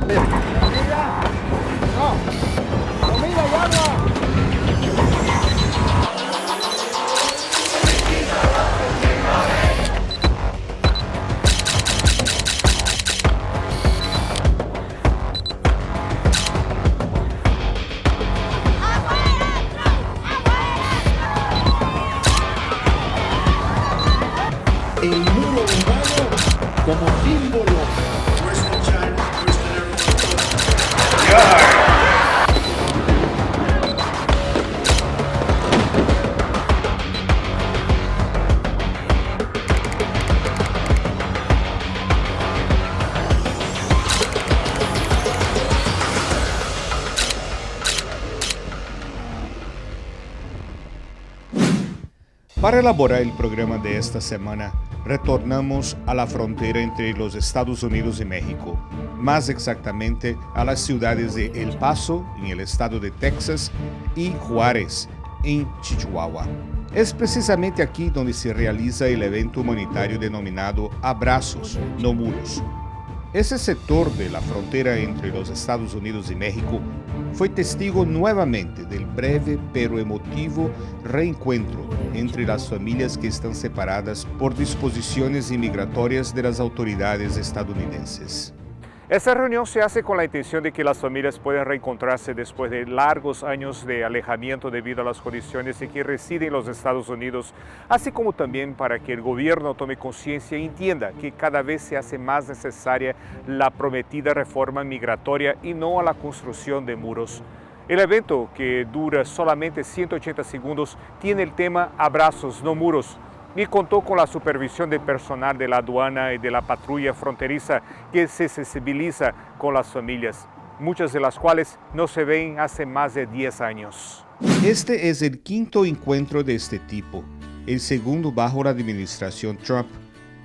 Ven. ¡Comida! ¡No! ¡Comida y agua! El muro urbano como símbolo. Para elaborar el programa de esta semana, retornamos a la frontera entre los Estados Unidos y México, más exactamente a las ciudades de El Paso, en el estado de Texas, y Juárez, en Chihuahua. Es precisamente aquí donde se realiza el evento humanitario denominado Abrazos, no Muros. Ese sector de la frontera entre los Estados Unidos y México fue testigo nuevamente del breve pero emotivo reencuentro entre las familias que están separadas por disposiciones inmigratorias de las autoridades estadounidenses. Esta reunión se hace con la intención de que las familias puedan reencontrarse después de largos años de alejamiento debido a las condiciones en que residen en los Estados Unidos, así como también para que el gobierno tome conciencia y entienda que cada vez se hace más necesaria la prometida reforma migratoria y no a la construcción de muros. El evento, que dura solamente 180 segundos, tiene el tema Abrazos, no muros, y contó con la supervisión del personal de la aduana y de la patrulla fronteriza que se sensibiliza con las familias, muchas de las cuales no se ven hace más de 10 años. Este es el quinto encuentro de este tipo, el segundo bajo la administración Trump,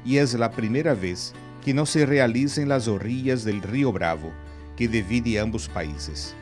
y es la primera vez que no se realiza en las orillas del Río Bravo, que divide ambos países.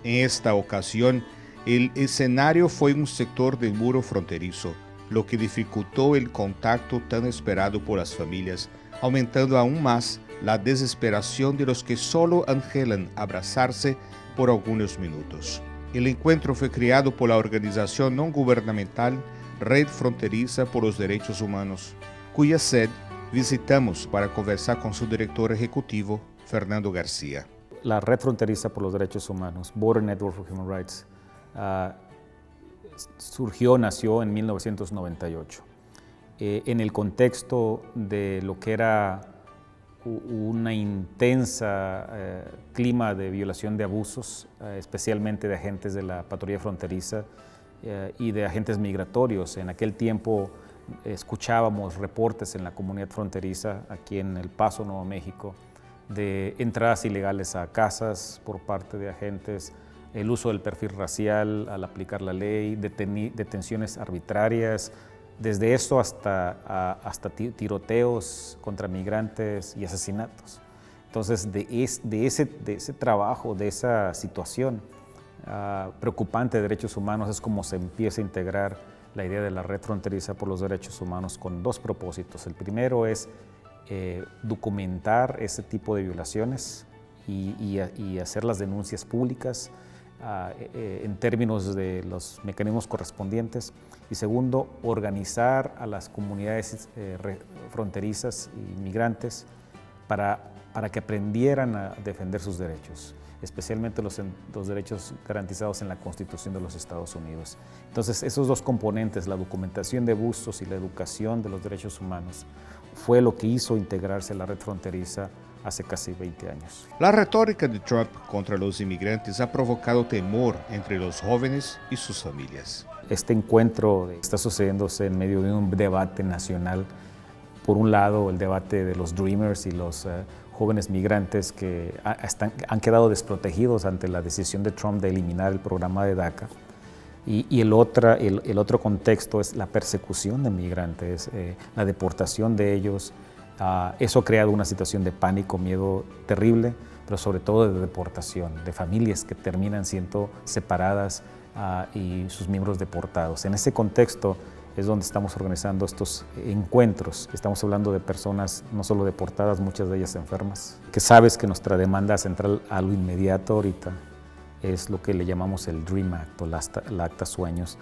En esta ocasión, el escenario fue un sector del muro fronterizo, lo que dificultó el contacto tan esperado por las familias, aumentando aún más la desesperación de los que solo anhelan abrazarse por algunos minutos. El encuentro fue creado por la organización no gubernamental Red Fronteriza por los Derechos Humanos, cuya sede visitamos para conversar con su director ejecutivo, Fernando García. La Red Fronteriza por los Derechos Humanos, Border Network for Human Rights, nació en 1998, en el contexto de lo que era una intensa clima de violación de abusos, especialmente de agentes de la patrulla fronteriza y de agentes migratorios. En aquel tiempo escuchábamos reportes en la comunidad fronteriza, aquí en El Paso, Nuevo México, de entradas ilegales a casas por parte de agentes, el uso del perfil racial al aplicar la ley, detenciones arbitrarias, desde esto hasta tiroteos contra migrantes y asesinatos. Entonces, de ese trabajo, de esa situación preocupante de derechos humanos, es como se empieza a integrar la idea de la Red Fronteriza por los Derechos Humanos con dos propósitos. El primero es documentar ese tipo de violaciones y hacer las denuncias públicas en términos de los mecanismos correspondientes, y segundo, organizar a las comunidades fronterizas y migrantes para que aprendieran a defender sus derechos, especialmente los derechos garantizados en la Constitución de los Estados Unidos. Entonces, esos dos componentes, la documentación de abusos y la educación de los derechos humanos, fue lo que hizo integrarse a la Red Fronteriza hace casi 20 años. La retórica de Trump contra los inmigrantes ha provocado temor entre los jóvenes y sus familias. Este encuentro está sucediéndose en medio de un debate nacional. Por un lado, el debate de los Dreamers y los jóvenes migrantes que han quedado desprotegidos ante la decisión de Trump de eliminar el programa de DACA. Y el otro contexto es la persecución de migrantes, la deportación de ellos. Eso ha creado una situación de pánico, miedo terrible, pero sobre todo de deportación, de familias que terminan siendo separadas y sus miembros deportados. En ese contexto, es donde estamos organizando estos encuentros. Estamos hablando de personas no solo deportadas, muchas de ellas enfermas, que sabes que nuestra demanda central a lo inmediato ahorita es lo que le llamamos el Dream Act o la Acta Sueños,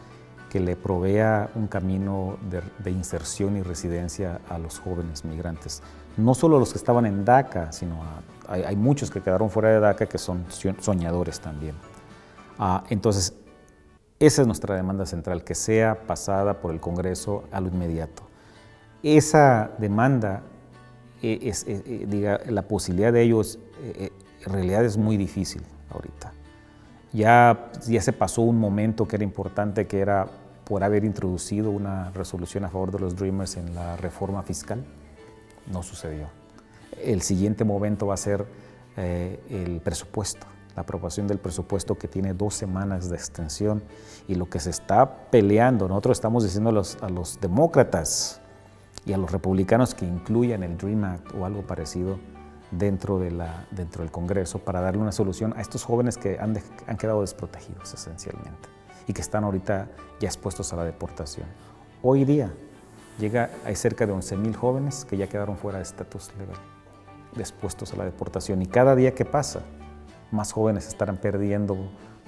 que le provea un camino de inserción y residencia a los jóvenes migrantes. No solo los que estaban en DACA, sino hay muchos que quedaron fuera de DACA que son soñadores también. Entonces, esa es nuestra demanda central, que sea pasada por el Congreso a lo inmediato. Esa demanda, la posibilidad de ellos, en realidad es muy difícil ahorita. Ya se pasó un momento que era importante, que era por haber introducido una resolución a favor de los Dreamers en la reforma fiscal. No sucedió. El siguiente momento va a ser el presupuesto, la aprobación del presupuesto, que tiene 2 semanas de extensión, y lo que se está peleando, nosotros estamos diciendo a los demócratas y a los republicanos que incluyan el Dream Act o algo parecido dentro del Congreso, para darle una solución a estos jóvenes que han quedado desprotegidos esencialmente y que están ahorita ya expuestos a la deportación. Hoy día hay cerca de 11,000 jóvenes que ya quedaron fuera de estatus legal, expuestos a la deportación, y cada día que pasa, más jóvenes estarán perdiendo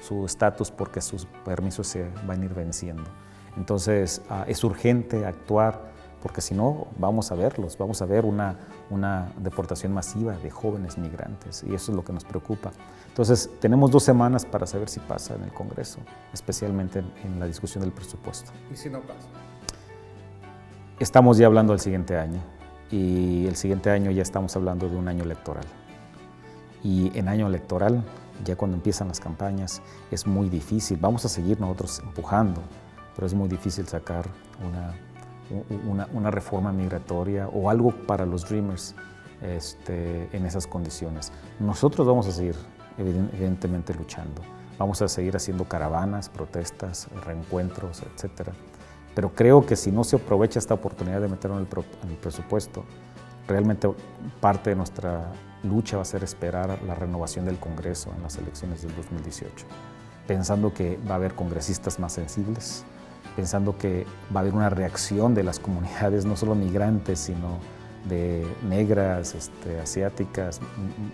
su estatus porque sus permisos se van a ir venciendo. Entonces es urgente actuar, porque si no vamos a ver una deportación masiva de jóvenes migrantes, y eso es lo que nos preocupa. Entonces tenemos 2 semanas para saber si pasa en el Congreso, especialmente en la discusión del presupuesto. ¿Y si no pasa? Estamos ya hablando del siguiente año, y el siguiente año ya estamos hablando de un año electoral. Y en año electoral, ya cuando empiezan las campañas, es muy difícil. Vamos a seguir nosotros empujando, pero es muy difícil sacar una reforma migratoria o algo para los Dreamers en esas condiciones. Nosotros vamos a seguir evidentemente luchando. Vamos a seguir haciendo caravanas, protestas, reencuentros, etc. Pero creo que si no se aprovecha esta oportunidad de meterlo en el presupuesto, realmente parte de nuestra lucha va a ser esperar la renovación del Congreso en las elecciones del 2018, pensando que va a haber congresistas más sensibles, pensando que va a haber una reacción de las comunidades, no solo migrantes, sino de negras, asiáticas,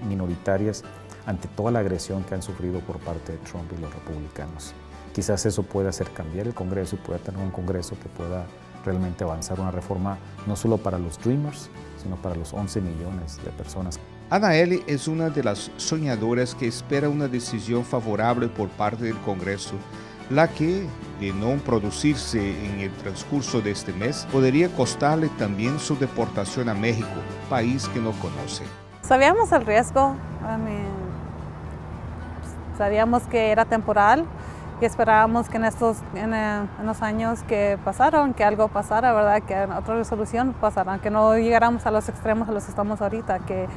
minoritarias, ante toda la agresión que han sufrido por parte de Trump y los republicanos. Quizás eso pueda hacer cambiar el Congreso y pueda tener un Congreso que pueda realmente avanzar una reforma no solo para los Dreamers, sino para los 11 millones de personas. Anaeli es una de las soñadoras que espera una decisión favorable por parte del Congreso, la que, de no producirse en el transcurso de este mes, podría costarle también su deportación a México, país que no conoce. Sabíamos el riesgo, sabíamos que era temporal y esperábamos que en los años que pasaron, que algo pasara, ¿verdad? Que otra resolución pasara, que no llegáramos a los extremos a los que estamos ahorita, que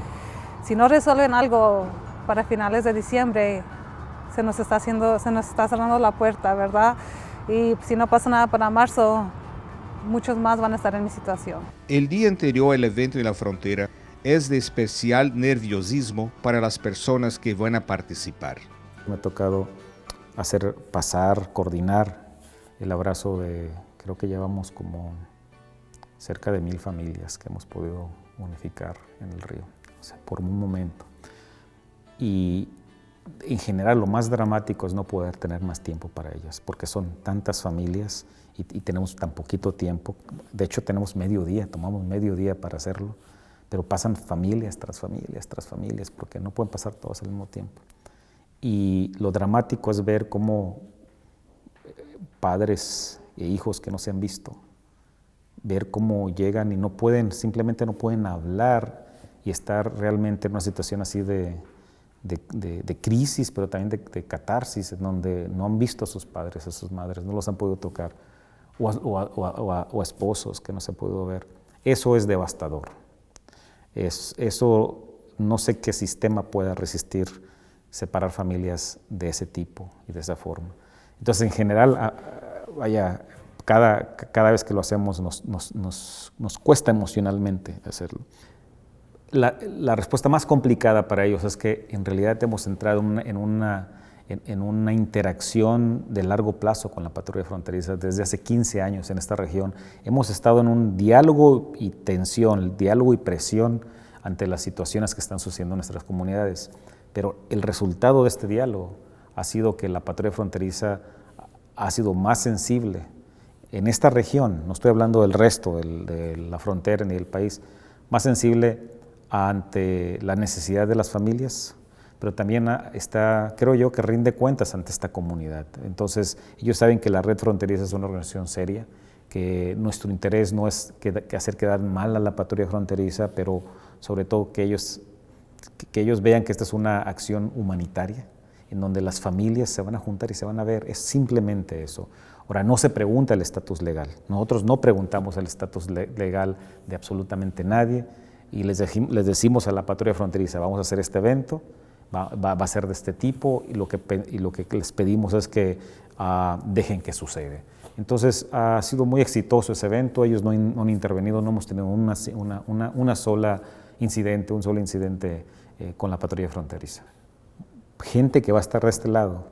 si no resuelven algo para finales de diciembre, se nos está cerrando la puerta, ¿verdad? Y si no pasa nada para marzo, muchos más van a estar en mi situación. El día anterior al evento en la frontera es de especial nerviosismo para las personas que van a participar. Me ha tocado coordinar el abrazo de, creo que llevamos como cerca de 1,000 familias que hemos podido unificar en el río, o sea, por un momento. Y en general lo más dramático es no poder tener más tiempo para ellas, porque son tantas familias y tenemos tan poquito tiempo. De hecho tenemos mediodía, tomamos mediodía para hacerlo, pero pasan familias tras familias tras familias, porque no pueden pasar todos al mismo tiempo. Y lo dramático es ver cómo padres e hijos que no se han visto, ver cómo llegan y simplemente no pueden hablar y estar realmente en una situación así de crisis, pero también de catarsis, en donde no han visto a sus padres, a sus madres, no los han podido tocar, o a esposos que no se han podido ver. Eso es devastador. Eso no sé qué sistema pueda resistir separar familias de ese tipo y de esa forma. Entonces, en general, cada vez que lo hacemos nos cuesta emocionalmente hacerlo. La respuesta más complicada para ellos es que en realidad hemos entrado en en una interacción de largo plazo con la patrulla fronteriza desde hace 15 años en esta región. Hemos estado en un diálogo y tensión, diálogo y presión ante las situaciones que están sucediendo en nuestras comunidades. Pero el resultado de este diálogo ha sido que la patrulla fronteriza ha sido más sensible en esta región, no estoy hablando del resto de la frontera ni del país, más sensible ante la necesidad de las familias, pero también creo yo, que rinde cuentas ante esta comunidad. Entonces, ellos saben que la Red Fronteriza es una organización seria, que nuestro interés no es que hacer quedar mal a la patrulla fronteriza, pero sobre todo que ellos vean que esta es una acción humanitaria, en donde las familias se van a juntar y se van a ver. Es simplemente eso. Ahora, no se pregunta el estatus legal. Nosotros no preguntamos el estatus legal de absolutamente nadie, y les decimos a la patrulla fronteriza: vamos a hacer este evento, va a ser de este tipo, y lo que les pedimos es que dejen que suceda. Entonces, ha sido muy exitoso ese evento. Ellos no han intervenido, no hemos tenido un solo incidente con la patrulla fronteriza. Gente que va a estar de este lado,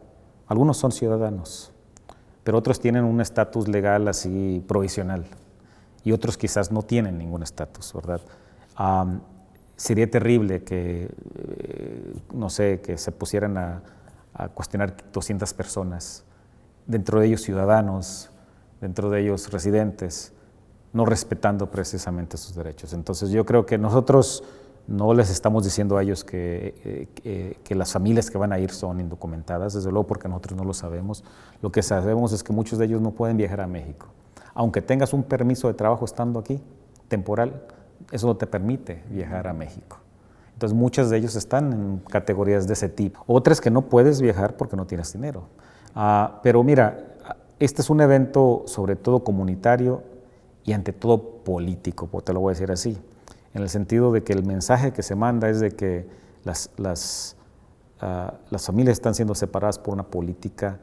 algunos son ciudadanos, pero otros tienen un estatus legal así provisional, y otros quizás no tienen ningún estatus, ¿verdad? Sería terrible que, no sé, que se pusieran a cuestionar 200 personas, dentro de ellos ciudadanos, dentro de ellos residentes, no respetando precisamente sus derechos. Entonces, yo creo que nosotros no les estamos diciendo a ellos que las familias que van a ir son indocumentadas, desde luego, porque nosotros no lo sabemos. Lo que sabemos es que muchos de ellos no pueden viajar a México. Aunque tengas un permiso de trabajo estando aquí, temporal, eso no te permite viajar a México. Entonces, muchas de ellos están en categorías de ese tipo. Otras que no puedes viajar porque no tienes dinero. Pero mira, este es un evento sobre todo comunitario y ante todo político, te lo voy a decir así, en el sentido de que el mensaje que se manda es de que las familias están siendo separadas por una política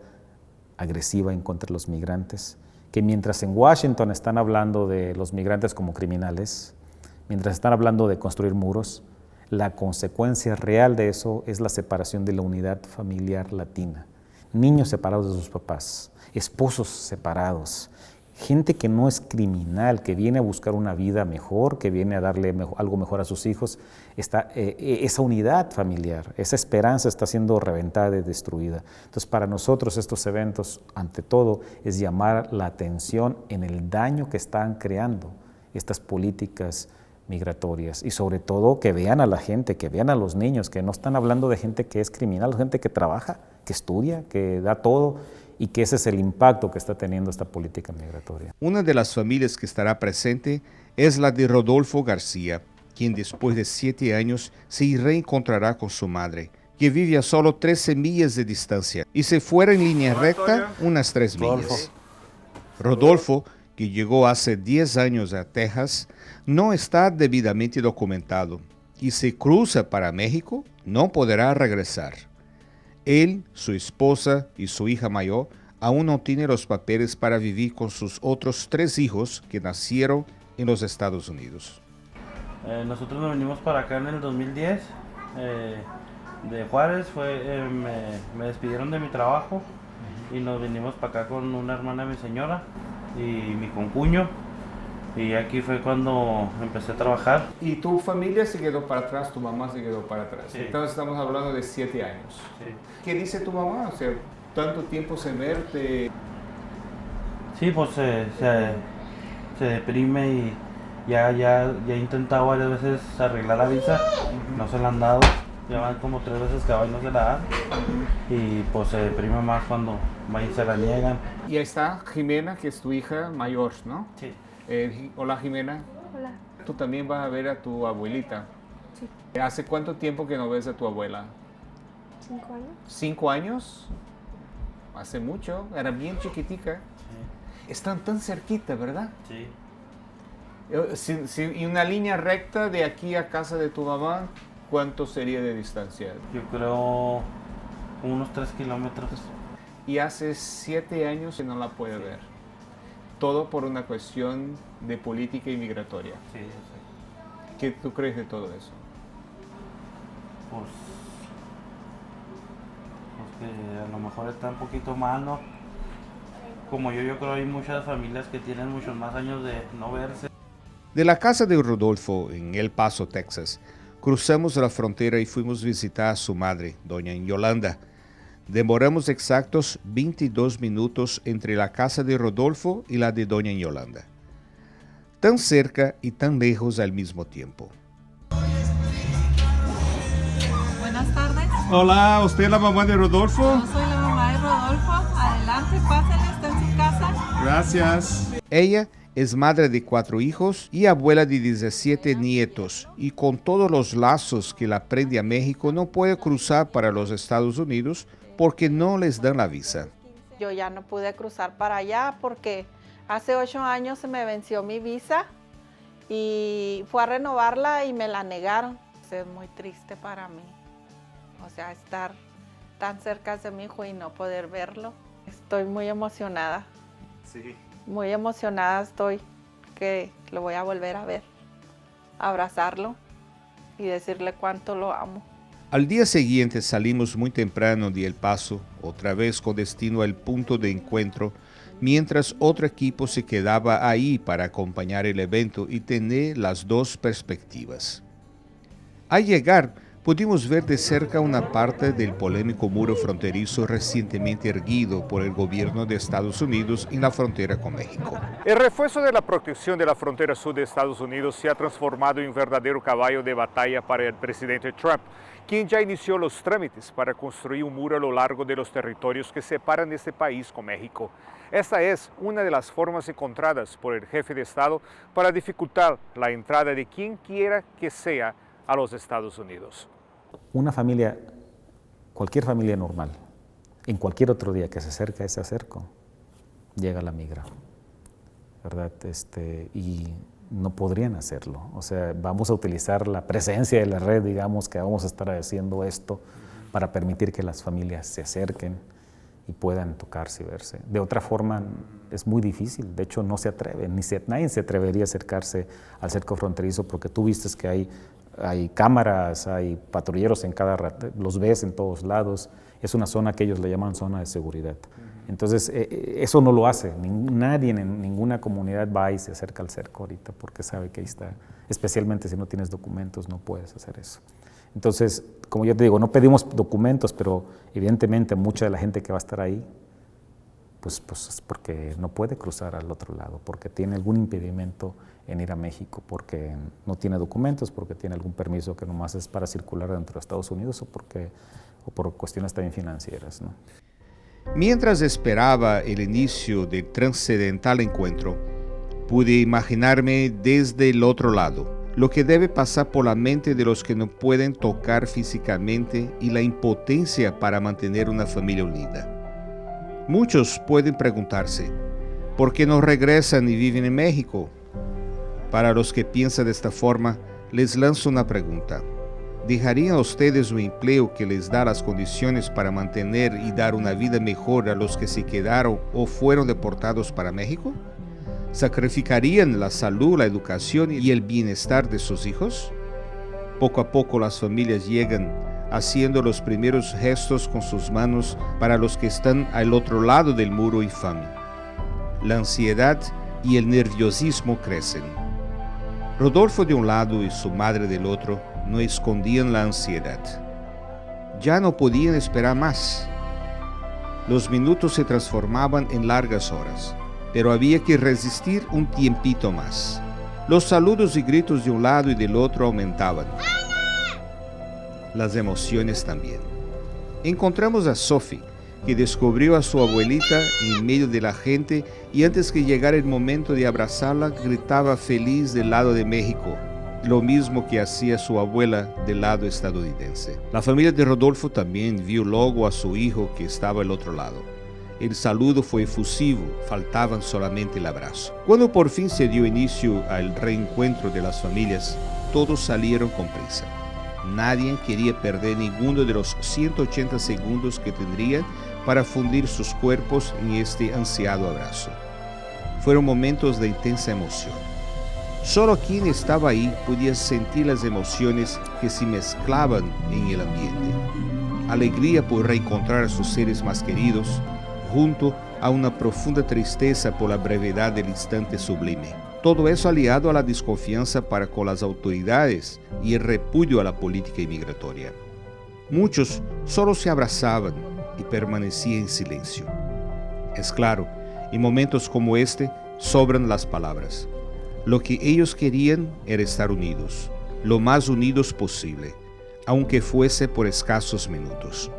agresiva en contra de los migrantes, que mientras en Washington están hablando de los migrantes como criminales, mientras están hablando de construir muros, la consecuencia real de eso es la separación de la unidad familiar latina. Niños separados de sus papás, esposos separados, gente que no es criminal, que viene a buscar una vida mejor, que viene a darle algo mejor a sus hijos. Esa unidad familiar, esa esperanza está siendo reventada y destruida. Entonces, para nosotros estos eventos, ante todo, es llamar la atención en el daño que están creando estas políticas migratorias, y sobre todo que vean a la gente, que vean a los niños, que no están hablando de gente que es criminal, gente que trabaja, que estudia, que da todo, y que ese es el impacto que está teniendo esta política migratoria. Una de las familias que estará presente es la de Rodolfo García, quien después de 7 años se reencontrará con su madre, que vive a solo 13 millas de distancia, y se fuera en línea recta unas 3 millas. Rodolfo, que llegó hace 10 años a Texas, no está debidamente documentado, y si cruza para México, no podrá regresar. Él, su esposa y su hija mayor aún no tienen los papeles para vivir con sus otros 3 hijos que nacieron en los Estados Unidos. Nosotros nos venimos para acá en el 2010, de Juárez. Me despidieron de mi trabajo y nos vinimos para acá con una hermana de mi señora y mi concuño. Y aquí fue cuando empecé a trabajar. Y tu familia se quedó para atrás, tu mamá se quedó para atrás. Sí. Entonces estamos hablando de 7 años. Sí. ¿Qué dice tu mamá? O sea, tanto tiempo sin verte. Sí, pues se deprime y ya he intentado varias veces arreglar la visa, no se la han dado. Ya van como 3 veces que va y no se la dan. Y pues se deprime más cuando va y se la niegan. Y ahí está Jimena, que es tu hija mayor, ¿no? Sí. Hola Jimena. Hola. Tú también vas a ver a tu abuelita. Sí. ¿Hace cuánto tiempo que no ves a tu abuela? 5 años. 5 años. Hace mucho, era bien chiquitica. Sí. Están tan cerquita, ¿verdad? Sí. Y una línea recta de aquí a casa de tu mamá, ¿cuánto sería de distancia? Yo creo unos 3 kilómetros. Y hace 7 años que no la puede ver. Todo por una cuestión de política inmigratoria. Sí, yo sé. ¿Qué tú crees de todo eso? Pues que a lo mejor está un poquito mal, ¿no? Como yo creo hay muchas familias que tienen muchos más años de no verse. De la casa de Rodolfo, en El Paso, Texas, cruzamos la frontera y fuimos a visitar a su madre, doña Yolanda. Demoramos exactos 22 minutos entre la casa de Rodolfo y la de doña Yolanda. Tan cerca y tan lejos al mismo tiempo. Buenas tardes. Hola, ¿usted es la mamá de Rodolfo? Yo soy la mamá de Rodolfo. Adelante, pásale, está en su casa. Gracias. Ella es madre de 4 hijos y abuela de 17 nietos, y con todos los lazos que la prende a México no puede cruzar para los Estados Unidos porque no les dan la visa. Yo ya no pude cruzar para allá porque hace 8 años se me venció mi visa y fue a renovarla y me la negaron. Es muy triste para mí, o sea, estar tan cerca de mi hijo y no poder verlo. Estoy muy emocionada. Sí. Muy emocionada estoy que lo voy a volver a ver, abrazarlo y decirle cuánto lo amo. Al día siguiente salimos muy temprano de El Paso, otra vez con destino al punto de encuentro, mientras otro equipo se quedaba ahí para acompañar el evento y tener las dos perspectivas. Al llegar, pudimos ver de cerca una parte del polémico muro fronterizo recientemente erguido por el gobierno de Estados Unidos en la frontera con México. El refuerzo de la protección de la frontera sur de Estados Unidos se ha transformado en un verdadero caballo de batalla para el presidente Trump, quien ya inició los trámites para construir un muro a lo largo de los territorios que separan este país con México. Esta es una de las formas encontradas por el jefe de Estado para dificultar la entrada de quien quiera que sea a los Estados Unidos. Una familia, cualquier familia normal, en cualquier otro día que se acerca a ese cerco, llega la migra, ¿verdad? Y no podrían hacerlo. O sea, vamos a utilizar la presencia de la red, digamos, que vamos a estar haciendo esto para permitir que las familias se acerquen y puedan tocarse y verse. De otra forma, es muy difícil. De hecho, no se atreven, nadie se atrevería a acercarse al cerco fronterizo porque tú vistes que hay cámaras, hay patrulleros en los ves en todos lados. Es una zona que ellos le llaman zona de seguridad. Entonces, eso no lo hace. Nadie en ninguna comunidad va y se acerca al cerco ahorita porque sabe que ahí está. Especialmente si no tienes documentos, no puedes hacer eso. Entonces, como yo te digo, no pedimos documentos, pero evidentemente mucha de la gente que va a estar ahí, pues es porque no puede cruzar al otro lado, porque tiene algún impedimento en ir a México, porque no tiene documentos, porque tiene algún permiso que nomás es para circular dentro de Estados Unidos o por cuestiones también financieras, ¿no? Mientras esperaba el inicio del trascendental encuentro, pude imaginarme desde el otro lado lo que debe pasar por la mente de los que no pueden tocar físicamente y la impotencia para mantener una familia unida. Muchos pueden preguntarse, ¿por qué no regresan y viven en México? Para los que piensan de esta forma, les lanzo una pregunta. ¿Dejarían ustedes un empleo que les da las condiciones para mantener y dar una vida mejor a los que se quedaron o fueron deportados para México? ¿Sacrificarían la salud, la educación y el bienestar de sus hijos? Poco a poco las familias llegan haciendo los primeros gestos con sus manos para los que están al otro lado del muro infame. La ansiedad y el nerviosismo crecen. Rodolfo de un lado y su madre del otro no escondían la ansiedad. Ya no podían esperar más. Los minutos se transformaban en largas horas, pero había que resistir un tiempito más. Los saludos y gritos de un lado y del otro aumentaban. Las emociones también. Encontramos a Sophie, que descubrió a su abuelita en medio de la gente y antes que llegara el momento de abrazarla, gritaba feliz del lado de México, lo mismo que hacía su abuela del lado estadounidense. La familia de Rodolfo también vio luego a su hijo que estaba al otro lado. El saludo fue efusivo, faltaban solamente el abrazo. Cuando por fin se dio inicio al reencuentro de las familias, todos salieron con prisa. Nadie quería perder ninguno de los 180 segundos que tendrían para fundir sus cuerpos en este ansiado abrazo. Fueron momentos de intensa emoción. Solo quien estaba ahí podía sentir las emociones que se mezclaban en el ambiente. alegría por reencontrar a sus seres más queridos, junto a una profunda tristeza por la brevedad del instante sublime. Todo eso aliado a la desconfianza para con las autoridades y el repudio a la política inmigratoria. Muchos solo se abrazaban y permanecían en silencio. Es claro, en momentos como este sobran las palabras. Lo que ellos querían era estar unidos, lo más unidos posible, aunque fuese por escasos minutos.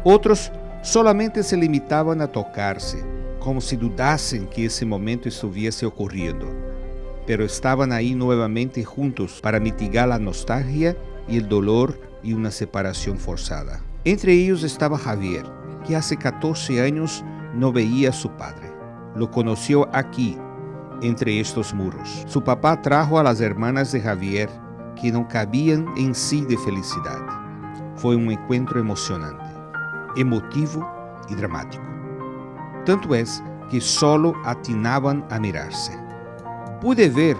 Otros solamente se limitaban a tocarse, como si dudasen que ese momento estuviese ocurriendo, pero estaban ahí nuevamente juntos para mitigar la nostalgia y el dolor y una separación forzada. Entre ellos estaba Javier, que hace 14 años no veía a su padre. Lo conoció aquí, entre estos muros. Su papá trajo a las hermanas de Javier, que no cabían en sí de felicidad. Fue un encuentro emocionante, emotivo y dramático. Tanto es que solo atinaban a mirarse. Pude ver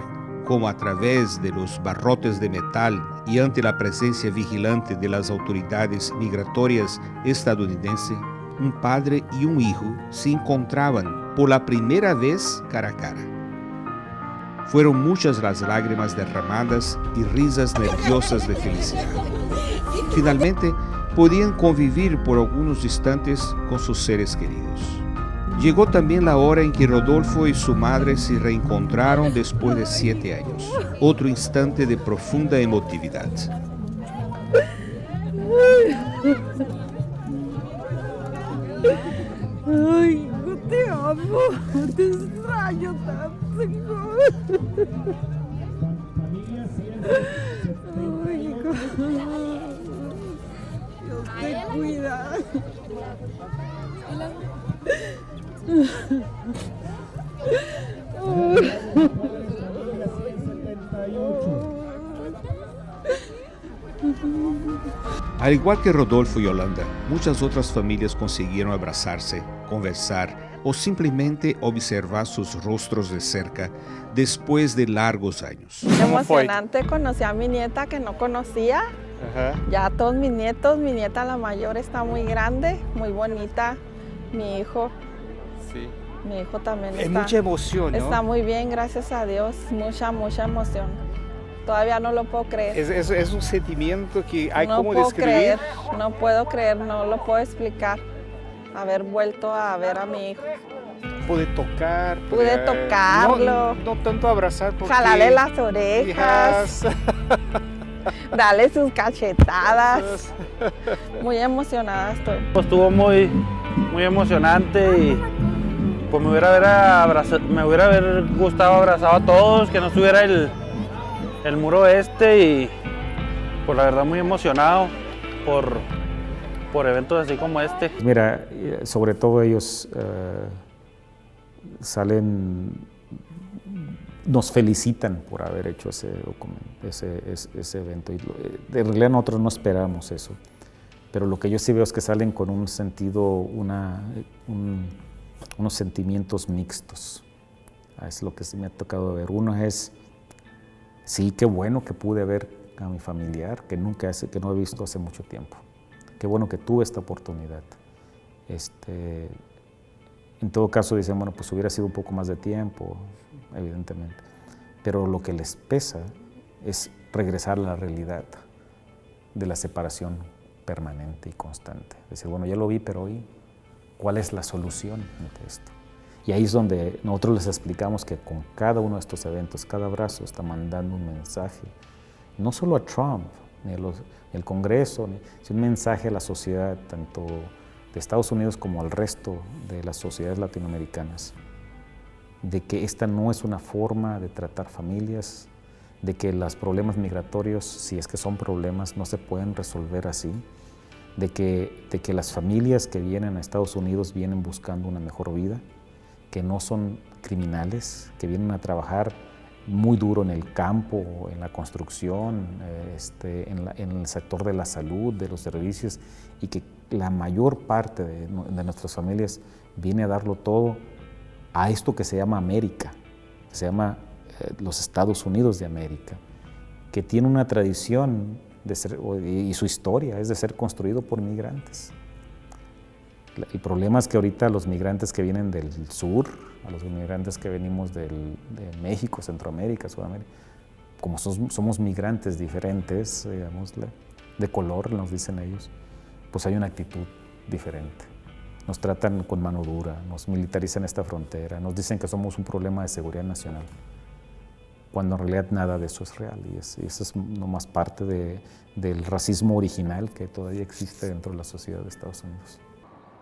cómo a través de los barrotes de metal y ante la presencia vigilante de las autoridades migratorias estadounidenses, un padre y un hijo se encontraban por la primera vez cara a cara. Fueron muchas las lágrimas derramadas y risas nerviosas de felicidad. Finalmente, podían convivir por algunos instantes con sus seres queridos. Llegó también la hora en que Rodolfo y su madre se reencontraron después de 7 años. Otro instante de profunda emotividad. Ay, hijo, te amo, te extraño tanto, hijo. Ay, hijo. Dios te cuida. Al igual que Rodolfo y Yolanda, muchas otras familias consiguieron abrazarse, conversar o simplemente observar sus rostros de cerca después de largos años. Emocionante, conocí a mi nieta que no conocía. Ajá. Ya todos mis nietos, mi nieta la mayor está muy grande, muy bonita. Mi hijo, Sí. mi hijo también Es está, mucha emoción, ¿no? está muy bien, gracias a Dios. Mucha emoción. Todavía no lo puedo creer. Es un sentimiento que hay No como puedo describir. creer, no puedo creer, no lo puedo explicar. Haber vuelto a ver a mi hijo. Pude tocar. Pude tocarlo. No tanto abrazar porque... Jalarle las orejas, Hijas. darle sus cachetadas. Muy emocionada estoy. Estuvo muy emocionante y pues me hubiera haber gustado abrazar a todos, que no estuviera el muro y pues la verdad muy emocionado por eventos así como este. Mira, sobre todo ellos nos felicitan por haber hecho ese evento. Y en realidad nosotros no esperamos eso, pero lo que yo sí veo es que salen con un sentido, unos sentimientos mixtos. Es lo que sí me ha tocado ver. Uno es, sí, qué bueno que pude ver a mi familiar, que no he visto hace mucho tiempo. Qué bueno que tuve esta oportunidad. En todo caso dicen, bueno, pues hubiera sido un poco más de tiempo, evidentemente. Pero lo que les pesa es regresar a la realidad de la separación permanente y constante. Decir, bueno, ya lo vi, pero hoy, ¿cuál es la solución ante esto? Y ahí es donde nosotros les explicamos que con cada uno de estos eventos, cada abrazo está mandando un mensaje, no solo a Trump, ni al Congreso, sino un mensaje a la sociedad, tanto de Estados Unidos como al resto de las sociedades latinoamericanas, de que esta no es una forma de tratar familias, de que los problemas migratorios, si es que son problemas, no se pueden resolver así, de que las familias que vienen a Estados Unidos vienen buscando una mejor vida, que no son criminales, que vienen a trabajar muy duro en el campo, en la construcción, en el sector de la salud, de los servicios, y que la mayor parte de nuestras familias viene a darlo todo a esto que se llama América, que se llama los Estados Unidos de América, que tiene una tradición y su historia es de ser construido por migrantes. El problema es que ahorita los migrantes que vienen del sur, a los migrantes que venimos de México, Centroamérica, Sudamérica, como somos migrantes diferentes, digamos, de color, nos dicen ellos, pues hay una actitud diferente. Nos tratan con mano dura, nos militarizan esta frontera, nos dicen que somos un problema de seguridad nacional, cuando en realidad nada de eso es real, y eso es nomás parte del racismo original que todavía existe dentro de la sociedad de Estados Unidos.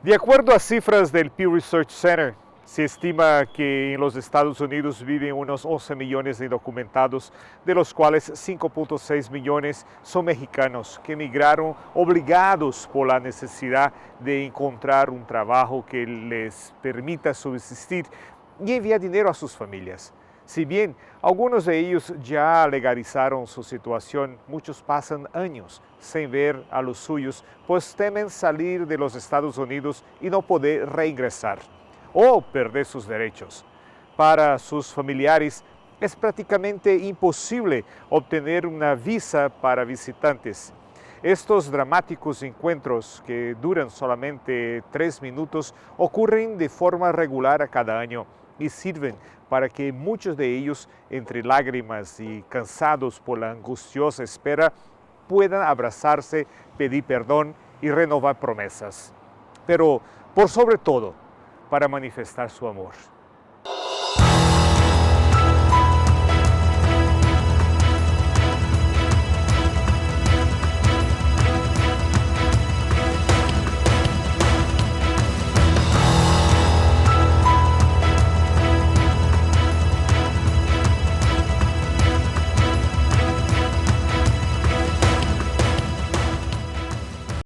De acuerdo a cifras del Pew Research Center, se estima que en los Estados Unidos viven unos 11 millones de indocumentados, de los cuales 5.6 millones son mexicanos que emigraron obligados por la necesidad de encontrar un trabajo que les permita subsistir y enviar dinero a sus familias. Si bien algunos de ellos ya legalizaron su situación, muchos pasan años sin ver a los suyos, pues temen salir de los Estados Unidos y no poder reingresar o perder sus derechos. Para sus familiares es prácticamente imposible obtener una visa para visitantes. Estos dramáticos encuentros, que duran solamente 3 minutos, ocurren de forma regular a cada año y sirven para que muchos de ellos, entre lágrimas y cansados por la angustiosa espera, puedan abrazarse, pedir perdón y renovar promesas. Pero, por sobre todo, para manifestar su amor.